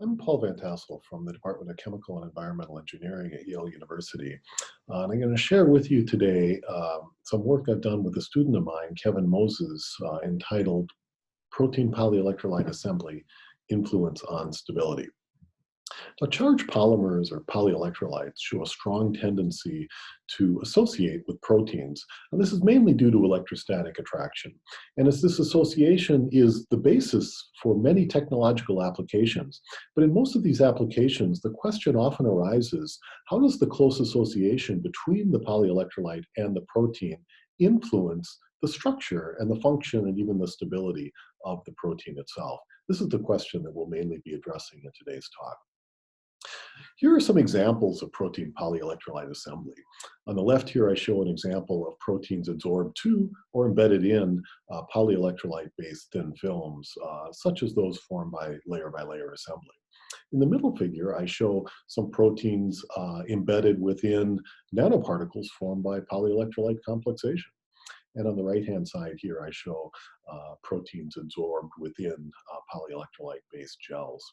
I'm Paul Van Tassel from the Department of Chemical and Environmental Engineering at Yale University. And I'm going to share with you today some work I've done with a student of mine, Kevin Moses, entitled Protein Polyelectrolyte Assembly, Influence on Stability. Now, charged polymers or polyelectrolytes show a strong tendency to associate with proteins, and this is mainly due to electrostatic attraction. And as this association is the basis for many technological applications, but in most of these applications, the question often arises, how does the close association between the polyelectrolyte and the protein influence the structure and the function and even the stability of the protein itself? This is the question that we'll mainly be addressing in today's talk. Here are some examples of protein polyelectrolyte assembly. On the left here, I show an example of proteins adsorbed to or embedded in polyelectrolyte-based thin films, such as those formed by layer assembly. In the middle figure, I show some proteins embedded within nanoparticles formed by polyelectrolyte complexation. And on the right-hand side here, I show proteins adsorbed within polyelectrolyte-based gels.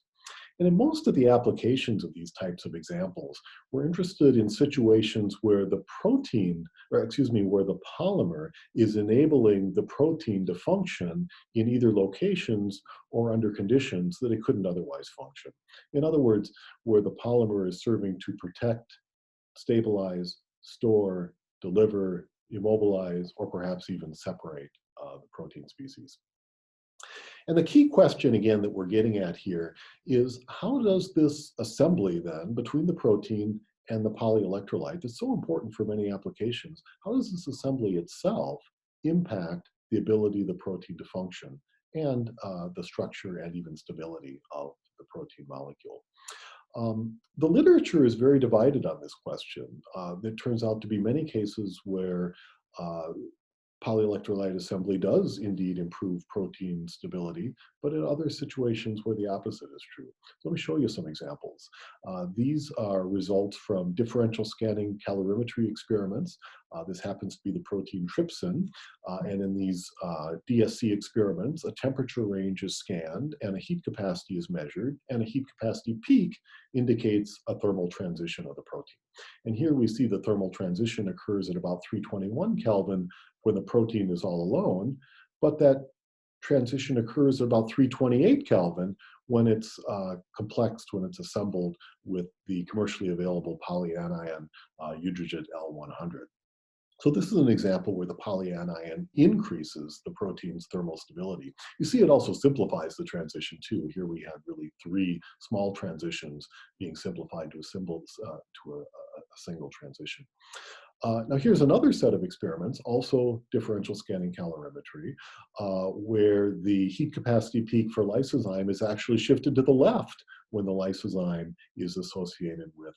And in most of the applications of these types of examples, we're interested in situations where the protein, or excuse me, where the polymer is enabling the protein to function in either locations or under conditions that it couldn't otherwise function. In other words, where the polymer is serving to protect, stabilize, store, deliver, immobilize, or perhaps even separate the protein species. And the key question, again, that we're getting at here is how does this assembly then between the protein and the polyelectrolyte that's so important for many applications, how does this assembly itself impact the ability of the protein to function and the structure and even stability of the protein molecule? The literature is very divided on this question. There turns out to be many cases where polyelectrolyte assembly does indeed improve protein stability, but in other situations where the opposite is true. So let me show you some examples. These are results from differential scanning calorimetry experiments. This happens to be the protein trypsin. And in these DSC experiments, a temperature range is scanned and a heat capacity is measured, and a heat capacity peak indicates a thermal transition of the protein. And here we see the thermal transition occurs at about 321 Kelvin when the protein is all alone, but that transition occurs at about 328 Kelvin when it's complexed, when it's assembled with the commercially available polyanion Udrigit L100. So this is an example where the polyanion increases the protein's thermal stability. You see it also simplifies the transition too. Here we have really three small transitions being simplified to a single transition. Now here's another set of experiments, also differential scanning calorimetry, where the heat capacity peak for lysozyme is actually shifted to the left when the lysozyme is associated with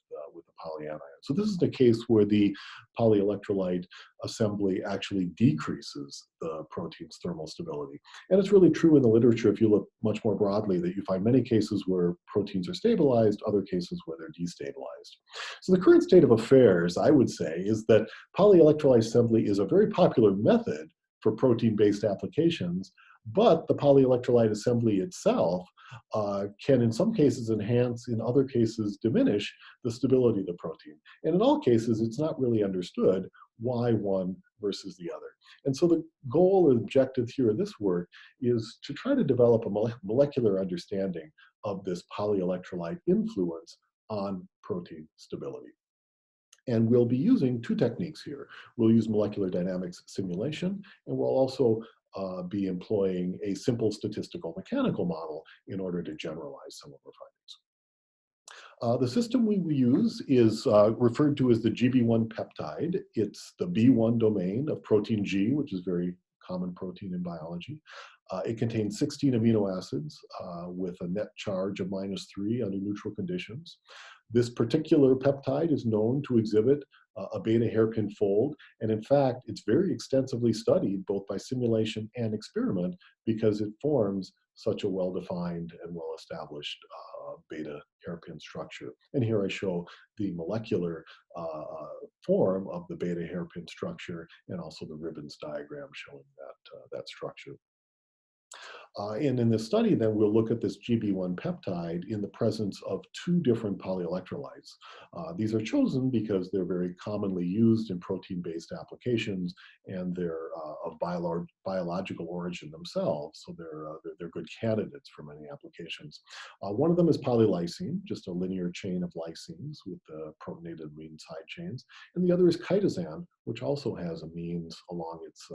the polyanion. So this is the case where the polyelectrolyte assembly actually decreases the protein's thermal stability. And it's really true in the literature, if you look much more broadly, that you find many cases where proteins are stabilized, other cases where they're destabilized. So the current state of affairs, I would say, is that polyelectrolyte assembly is a very popular method for protein-based applications, but the polyelectrolyte assembly itself can in some cases enhance, in other cases diminish the stability of the protein. And in all cases, it's not really understood why one versus the other. And so the goal or objective here in this work is to try to develop a molecular understanding of this polyelectrolyte influence on protein stability. And we'll be using two techniques here. We'll use molecular dynamics simulation, and we'll also be employing a simple statistical mechanical model in order to generalize some of our findings. The system we will use is referred to as the GB1 peptide. It's the B1 domain of protein G, which is a very common protein in biology. It contains 16 amino acids with a net charge of -3 under neutral conditions. This particular peptide is known to exhibit a beta hairpin fold, and in fact, it's very extensively studied both by simulation and experiment because it forms such a well-defined and well-established beta hairpin structure. And here I show the molecular form of the beta hairpin structure and also the ribbons diagram showing that structure. And in this study, then we'll look at this GB1 peptide in the presence of two different polyelectrolytes. These are chosen because they're very commonly used in protein-based applications, and they're of biological origin themselves, so they're good candidates for many applications. One of them is polylysine, just a linear chain of lysines with protonated amine side chains, and the other is chitosan, which also has amines along its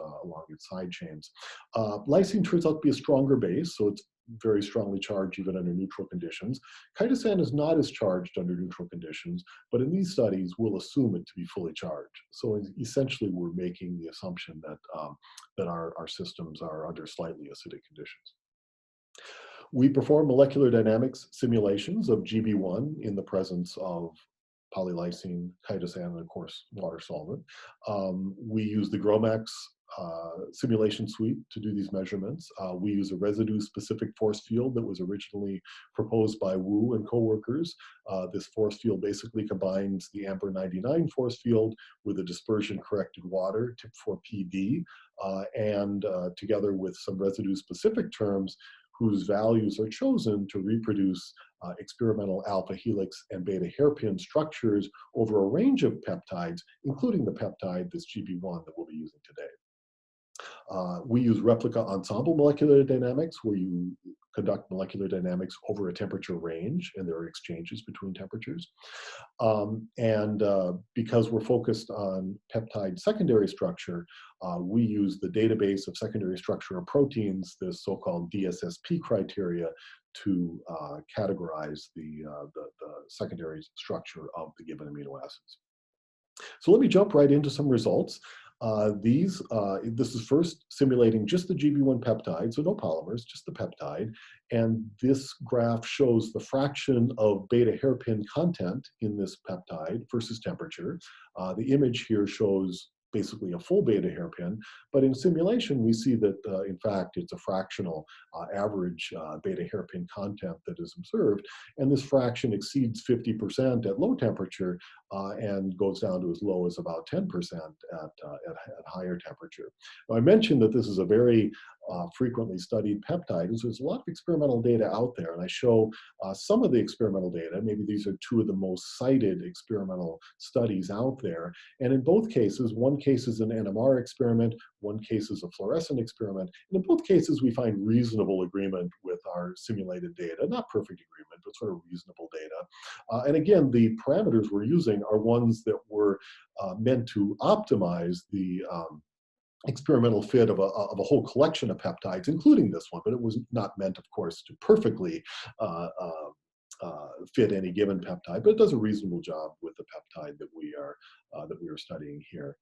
side chains. Lysine turns out to be a stronger base, so it's very strongly charged even under neutral conditions. Chitosan is not as charged under neutral conditions, but in these studies, we'll assume it to be fully charged. So essentially, we're making the assumption that our systems are under slightly acidic conditions. We perform molecular dynamics simulations of GB1 in the presence of polylysine, chitosan, and of course, water solvent. We use the GROMACS simulation suite to do these measurements. We use a residue-specific force field that was originally proposed by Wu and coworkers. This force field basically combines the Amber 99 force field with a dispersion-corrected water for PD, and together with some residue-specific terms whose values are chosen to reproduce experimental alpha helix and beta hairpin structures over a range of peptides, including the peptide, this GB1 that we'll be using today. We use replica ensemble molecular dynamics, where you conduct molecular dynamics over a temperature range, and there are exchanges between temperatures. Because we're focused on peptide secondary structure, we use the database of secondary structure of proteins, the so-called DSSP criteria, to categorize the secondary structure of the given amino acids. So let me jump right into some results. This is first simulating just the GB1 peptide, so no polymers, just the peptide. And this graph shows the fraction of beta hairpin content in this peptide versus temperature. The image here shows basically a full beta hairpin, but in simulation, we see that in fact, it's a fractional average beta hairpin content that is observed, and this fraction exceeds 50% at low temperature and goes down to as low as about 10% at higher temperature. Now, I mentioned that this is a very frequently studied peptide, and so there's a lot of experimental data out there, and I show some of the experimental data. Maybe these are two of the most cited experimental studies out there, and in both cases, one case is an NMR experiment, one case is a fluorescent experiment, and in both cases we find reasonable agreement with our simulated data. Not perfect agreement, but sort of reasonable data. And again, the parameters we're using are ones that were meant to optimize the experimental fit of a whole collection of peptides, including this one, but it was not meant, of course, to perfectly fit any given peptide, but it does a reasonable job with the peptide that we are studying here.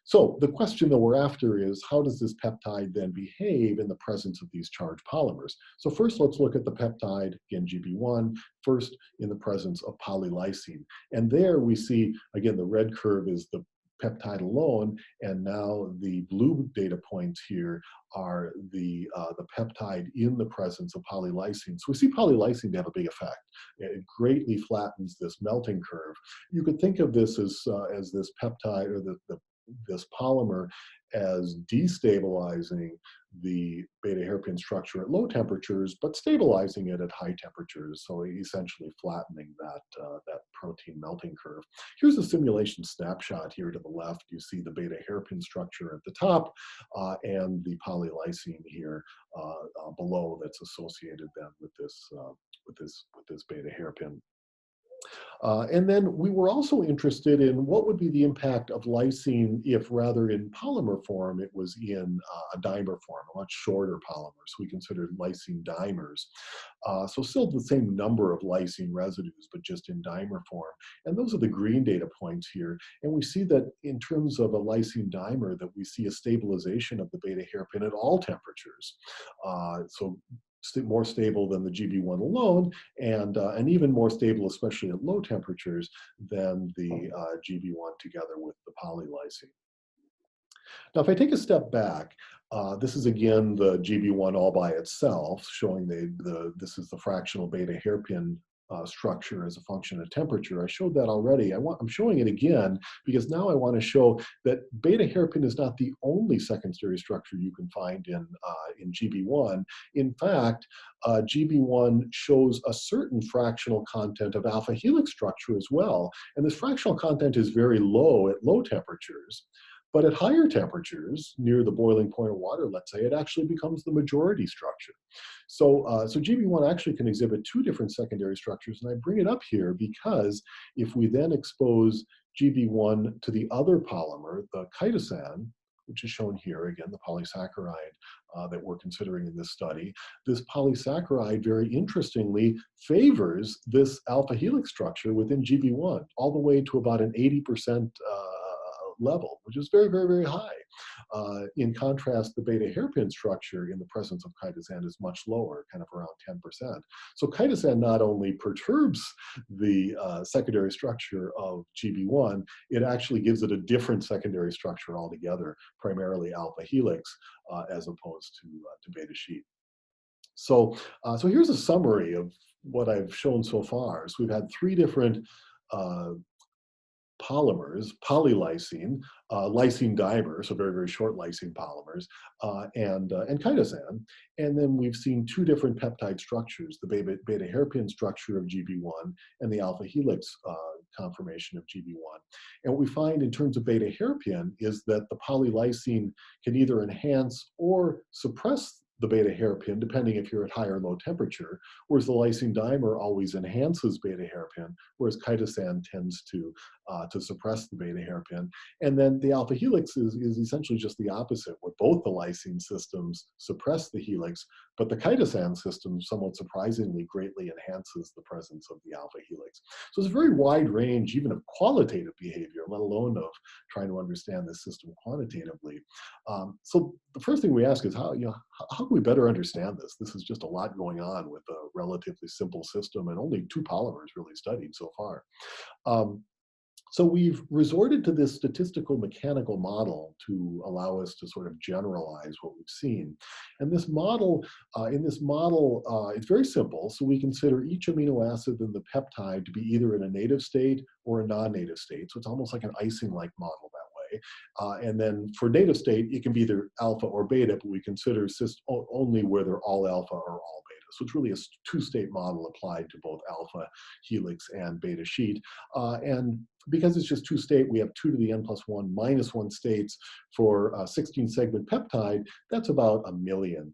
So the question that we're after is, how does this peptide then behave in the presence of these charged polymers? So first, let's look at the peptide, again, GB1, first in the presence of polylysine. And there we see, again, the red curve is the peptide alone, and now the blue data points here are the peptide in the presence of polylysine. So we see polylysine to have a big effect. It greatly flattens this melting curve. You could think of this as this peptide, or this polymer, as destabilizing the beta hairpin structure at low temperatures, but stabilizing it at high temperatures, so essentially flattening that protein melting curve. Here's a simulation snapshot here to the left. You see the beta hairpin structure at the top, and the polylysine here below, that's associated then with this beta hairpin. And then we were also interested in what would be the impact of lysine if, rather in polymer form, it was in a dimer form, a much shorter polymer. So we considered lysine dimers. So still the same number of lysine residues, but just in dimer form. And those are the green data points here. And we see that in terms of a lysine dimer, that we see a stabilization of the beta hairpin at all temperatures. So more stable than the GB1 alone, and even more stable, especially at low temperatures, than the GB1 together with the polylysine. Now, if I take a step back, this is again the GB1 all by itself, showing this is the fractional beta hairpin structure as a function of temperature. I showed that already. I'm showing it again because now I want to show that beta hairpin is not the only secondary structure you can find in GB1. In fact, GB1 shows a certain fractional content of alpha helix structure as well. And this fractional content is very low at low temperatures. But at higher temperatures, near the boiling point of water, let's say, it actually becomes the majority structure. So GB1 actually can exhibit two different secondary structures, and I bring it up here because if we then expose GB1 to the other polymer, the chitosan, which is shown here, again, the polysaccharide that we're considering in this study, this polysaccharide, very interestingly, favors this alpha helix structure within GB1, all the way to about an 80% level, which is very, very, very high. In contrast, the beta hairpin structure in the presence of chitosan is much lower, kind of around 10%. So chitosan not only perturbs the secondary structure of GB1, it actually gives it a different secondary structure altogether, primarily alpha helix, as opposed to beta sheet. So here's a summary of what I've shown so far. So we've had three different polymers, polylysine, lysine dimer, so very, very short lysine polymers, and chitosan. And then we've seen two different peptide structures, the beta hairpin structure of GB1 and the alpha helix conformation of GB1. And what we find in terms of beta hairpin is that the polylysine can either enhance or suppress the beta hairpin, depending if you're at high or low temperature, whereas the lysine dimer always enhances beta hairpin, whereas chitosan tends to suppress the beta hairpin. And then the alpha helix is essentially just the opposite, where both the lysine systems suppress the helix, but the chitosan system, somewhat surprisingly, greatly enhances the presence of the alpha helix. So it's a very wide range, even of qualitative behavior, let alone of trying to understand this system quantitatively. So the first thing we ask is how can we better understand this? This is just a lot going on with a relatively simple system and only two polymers really studied so far. So we've resorted to this statistical mechanical model to allow us to sort of generalize what we've seen. And this model, it's very simple. So we consider each amino acid in the peptide to be either in a native state or a non-native state. So it's almost like an icing-like model that way. And then for native state, it can be either alpha or beta, but we consider only where they're all alpha or all beta. So it's really a two-state model applied to both alpha helix and beta sheet. And because it's just two-state, we have 2 to the n plus 1 minus 1 states for 16-segment peptide. That's about 1 million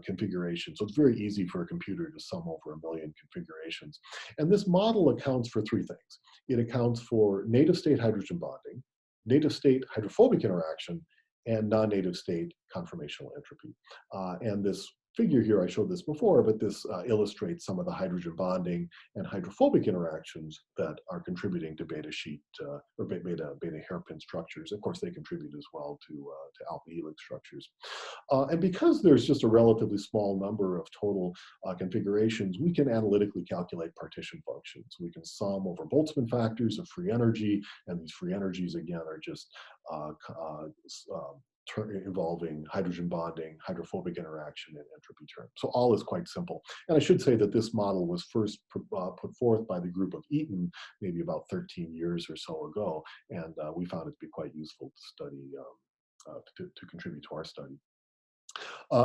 configurations. So it's very easy for a computer to sum over 1 million configurations. And this model accounts for 3 things. It accounts for native state hydrogen bonding, native state hydrophobic interaction, and non-native state conformational entropy. And this figure here, I showed this before, but this illustrates some of the hydrogen bonding and hydrophobic interactions that are contributing to beta sheet or beta hairpin structures. Of course, they contribute as well to alpha helix structures. And because there's just a relatively small number of total configurations, we can analytically calculate partition functions. We can sum over Boltzmann factors of free energy, and these free energies, again, are just involving hydrogen bonding, hydrophobic interaction, and entropy terms. So all is quite simple. And I should say that this model was first put forth by the group of Eaton maybe about 13 years or so ago, and we found it to be quite useful to study, to contribute to our study.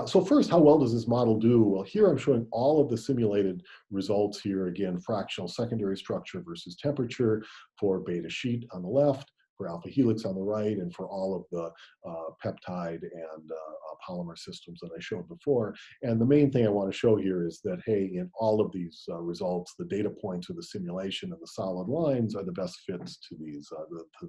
So first, how well does this model do? Well, here I'm showing all of the simulated results here. Again, fractional secondary structure versus temperature for beta sheet on the left, for alpha helix on the right, and for all of the peptide and polymer systems that I showed before. And the main thing I want to show here is that, hey, in all of these results, the data points of the simulation and the solid lines are the best fits to these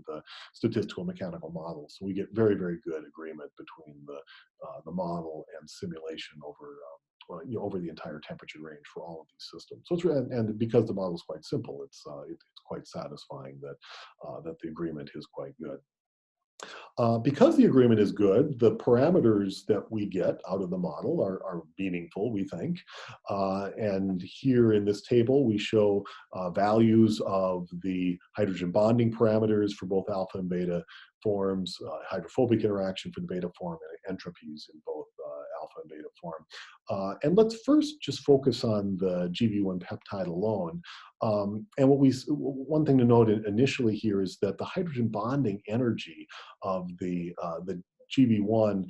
the statistical mechanical models. So we get very, very good agreement between the model and simulation over the entire temperature range for all of these systems. So it's, and because the model is quite simple, it's quite satisfying that that the agreement is quite good. Because the agreement is good, the parameters that we get out of the model are meaningful, we think. And here in this table, we show values of the hydrogen bonding parameters for both alpha and beta forms, hydrophobic interaction for the beta form, and entropies in both alpha and beta form. And let's first just focus on the GB1 peptide alone. And one thing to note initially here is that the hydrogen bonding energy of the GB1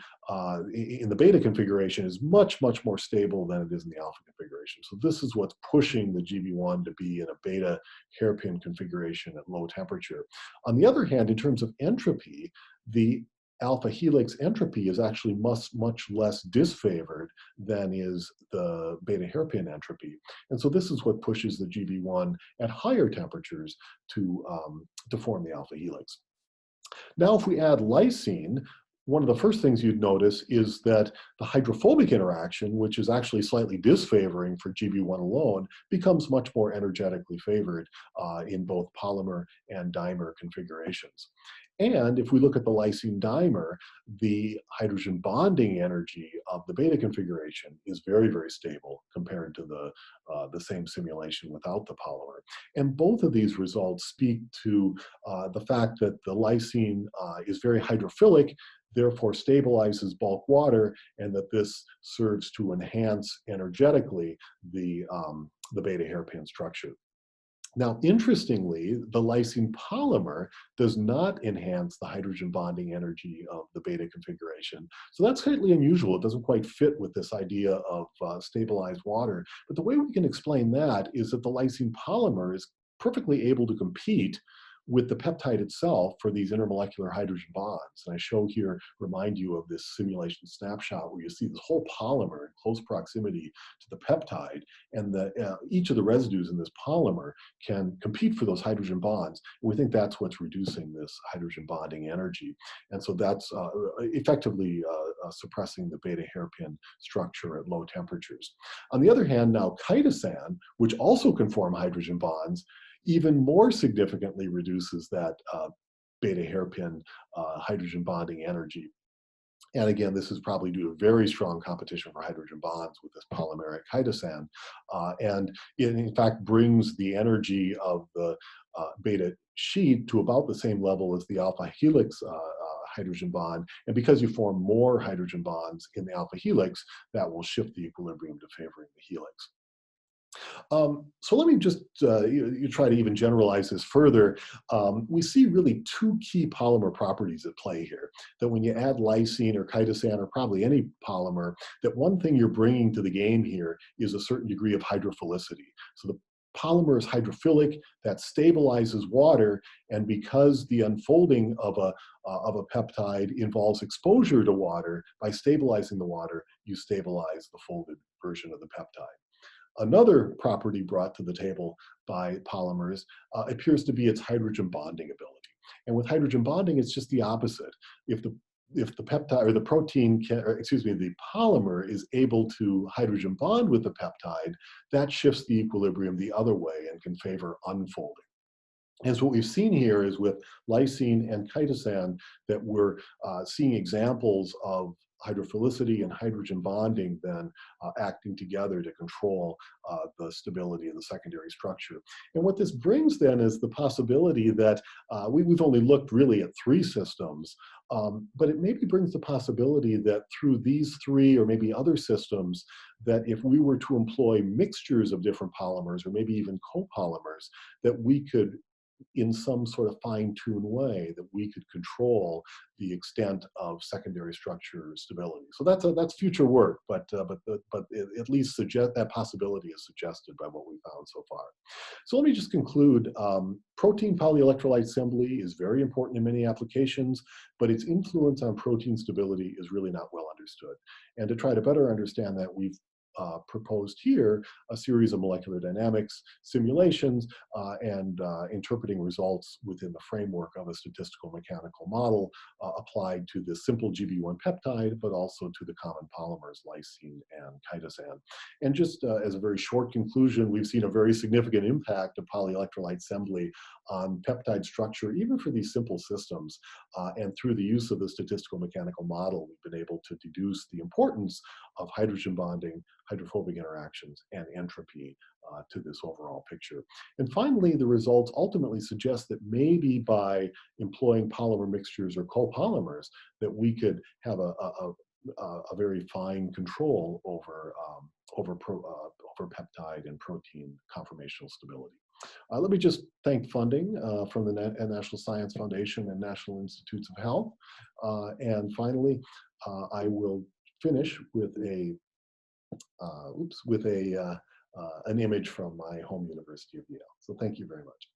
in the beta configuration is much, much more stable than it is in the alpha configuration. So this is what's pushing the GB1 to be in a beta hairpin configuration at low temperature. On the other hand, in terms of entropy, the alpha helix entropy is actually much, much less disfavored than is the beta hairpin entropy. And so this is what pushes the GB1 at higher temperatures to form the alpha helix. Now, if we add lysine, one of the first things you'd notice is that the hydrophobic interaction, which is actually slightly disfavoring for GB1 alone, becomes much more energetically favored in both polymer and dimer configurations. And if we look at the lysine dimer, the hydrogen bonding energy of the beta configuration is very, very stable compared to the same simulation without the polymer. And both of these results speak to the fact that the lysine is very hydrophilic, therefore stabilizes bulk water, and that this serves to enhance energetically the beta hairpin structure. Now, interestingly, the lysine polymer does not enhance the hydrogen bonding energy of the beta configuration. So that's slightly unusual. It doesn't quite fit with this idea of stabilized water. But the way we can explain that is that the lysine polymer is perfectly able to compete with the peptide itself for these intermolecular hydrogen bonds. And I show here, remind you of this simulation snapshot where you see this whole polymer in close proximity to the peptide, and each of the residues in this polymer can compete for those hydrogen bonds. And we think that's what's reducing this hydrogen bonding energy. And so that's effectively suppressing the beta hairpin structure at low temperatures. On the other hand, now chitosan, which also can form hydrogen bonds, even more significantly reduces that beta hairpin hydrogen bonding energy. And again, this is probably due to very strong competition for hydrogen bonds with this polymeric chitosan. And it, in fact, brings the energy of the beta sheet to about the same level as the alpha helix hydrogen bond. And because you form more hydrogen bonds in the alpha helix, that will shift the equilibrium to favoring the helix. So let me just you try to even generalize this further. We see really two key polymer properties at play here. That when you add lysine or chitosan or probably any polymer, that one thing you're bringing to the game here is a certain degree of hydrophilicity. So the polymer is hydrophilic, that stabilizes water, and because the unfolding of a peptide involves exposure to water, by stabilizing the water, you stabilize the folded version of the peptide. Another property brought to the table by polymers appears to be its hydrogen bonding ability. And with hydrogen bonding, it's just the opposite. If the peptide or the protein can, or excuse me, the polymer is able to hydrogen bond with the peptide, that shifts the equilibrium the other way and can favor unfolding. And so what we've seen here is with lysine and chitosan that we're seeing examples of hydrophilicity and hydrogen bonding then acting together to control the stability of the secondary structure. And what this brings then is the possibility that we've only looked really at 3 systems, but it maybe brings the possibility that through these 3 or maybe other systems, that if we were to employ mixtures of different polymers or maybe even copolymers, that we could in some sort of fine-tuned way that we could control the extent of secondary structure stability. So that's future work, but at least suggest that possibility is suggested by what we found so far. So let me just conclude. Protein polyelectrolyte assembly is very important in many applications, but its influence on protein stability is really not well understood. And to try to better understand that, we've proposed here a series of molecular dynamics simulations and interpreting results within the framework of a statistical mechanical model applied to the simple GB1 peptide, but also to the common polymers lysine and chitosan. And just as a very short conclusion, we've seen a very significant impact of polyelectrolyte assembly on peptide structure, even for these simple systems. And through the use of the statistical mechanical model, we've been able to deduce the importance of hydrogen bonding, hydrophobic interactions, and entropy to this overall picture. And finally, the results ultimately suggest that maybe by employing polymer mixtures or copolymers, that we could have a a very fine control over peptide and protein conformational stability. Let me just thank funding from the National Science Foundation and National Institutes of Health. And finally, I will finish with an image from my home University of Yale. So thank you very much.